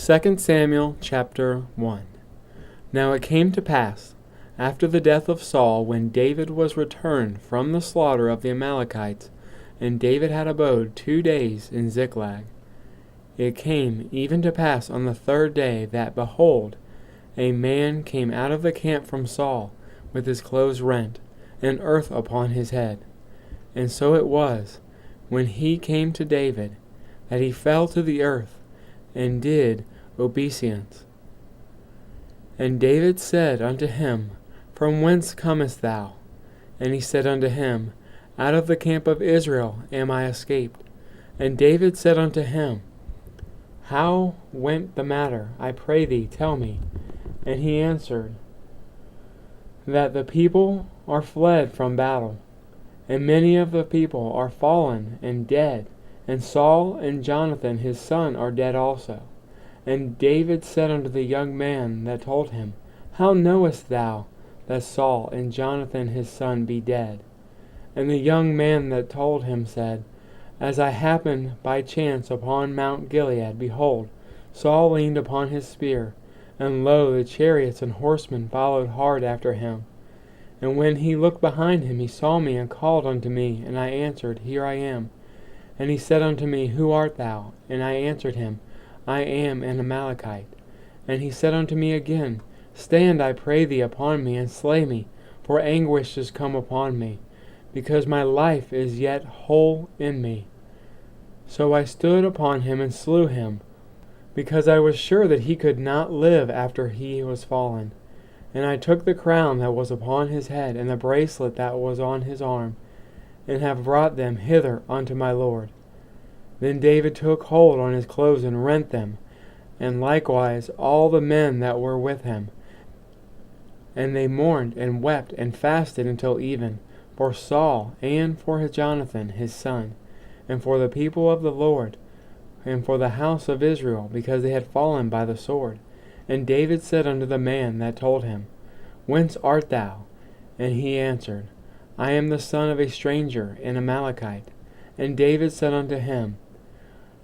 2 Samuel chapter 1. Now it came to pass, after the death of Saul, when David was returned from the slaughter of the Amalekites, and David had abode 2 days in Ziklag. It came even to pass on the 3rd day that, behold, a man came out of the camp from Saul, with his clothes rent, and earth upon his head. And so it was, when he came to David, that he fell to the earth, and did obeisance. And David said unto him, From whence comest thou? And he said unto him, Out of the camp of Israel am I escaped. And David said unto him, How went the matter? I pray thee, tell me. And he answered, That the people are fled from battle, and many of the people are fallen and dead, and Saul and Jonathan his son are dead also. And David said unto the young man that told him, How knowest thou that Saul and Jonathan his son be dead? And the young man that told him said, As I happened by chance upon Mount Gilead, behold, Saul leaned upon his spear, and lo, the chariots and horsemen followed hard after him. And when he looked behind him, he saw me, and called unto me, and I answered, Here I am. And he said unto me, Who art thou? And I answered him, I am an Amalekite. And he said unto me again, Stand, I pray thee, upon me, and slay me, for anguish is come upon me, because my life is yet whole in me. So I stood upon him and slew him, because I was sure that he could not live after he was fallen. And I took the crown that was upon his head, and the bracelet that was on his arm, and have brought them hither unto my lord. Then David took hold on his clothes and rent them, and likewise all the men that were with him. And they mourned and wept and fasted until even, for Saul and for his Jonathan his son, and for the people of the Lord, and for the house of Israel, because they had fallen by the sword. And David said unto the man that told him, Whence art thou? And he answered, I am the son of a stranger, an Amalekite. And David said unto him,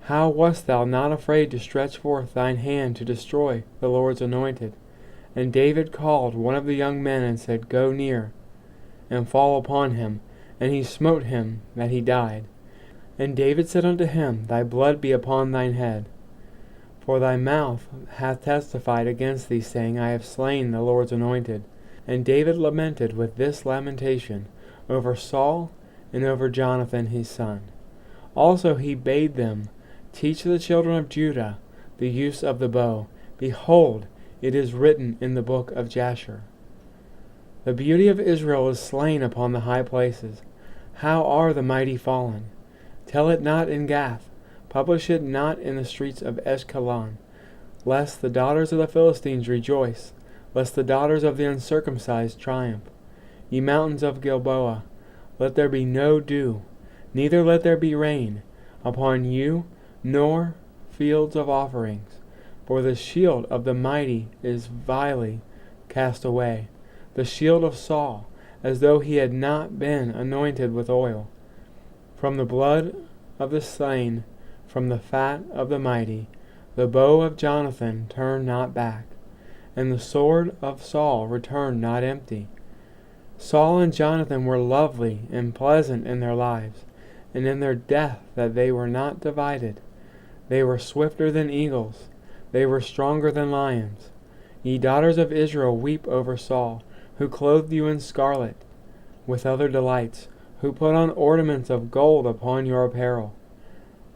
How wast thou not afraid to stretch forth thine hand to destroy the Lord's anointed? And David called one of the young men, and said, Go near, and fall upon him. And he smote him, that he died. And David said unto him, Thy blood be upon thine head. For thy mouth hath testified against thee, saying, I have slain the Lord's anointed. And David lamented with this lamentation over Saul and over Jonathan his son. Also he bade them teach the children of Judah the use of the bow. Behold, it is written in the book of Jasher. The beauty of Israel is slain upon the high places. How are the mighty fallen? Tell it not in Gath, publish it not in the streets of Ashkelon, lest the daughters of the Philistines rejoice, lest the daughters of the uncircumcised triumph. Ye mountains of Gilboa, let there be no dew, neither let there be rain upon you, nor fields of offerings. For the shield of the mighty is vilely cast away, the shield of Saul, as though he had not been anointed with oil. From the blood of the slain, from the fat of the mighty, the bow of Jonathan turned not back, and the sword of Saul returned not empty. Saul and Jonathan were lovely and pleasant in their lives, and in their death that they were not divided. They were swifter than eagles, they were stronger than lions. Ye daughters of Israel, weep over Saul, who clothed you in scarlet, with other delights, who put on ornaments of gold upon your apparel.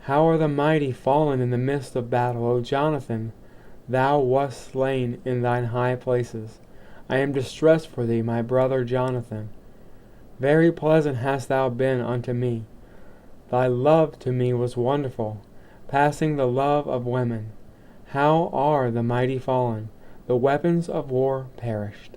How are the mighty fallen in the midst of battle, O Jonathan, thou wast slain in thine high places. I am distressed for thee, my brother Jonathan. Very pleasant hast thou been unto me. Thy love to me was wonderful, passing the love of women. How are the mighty fallen? The weapons of war perished.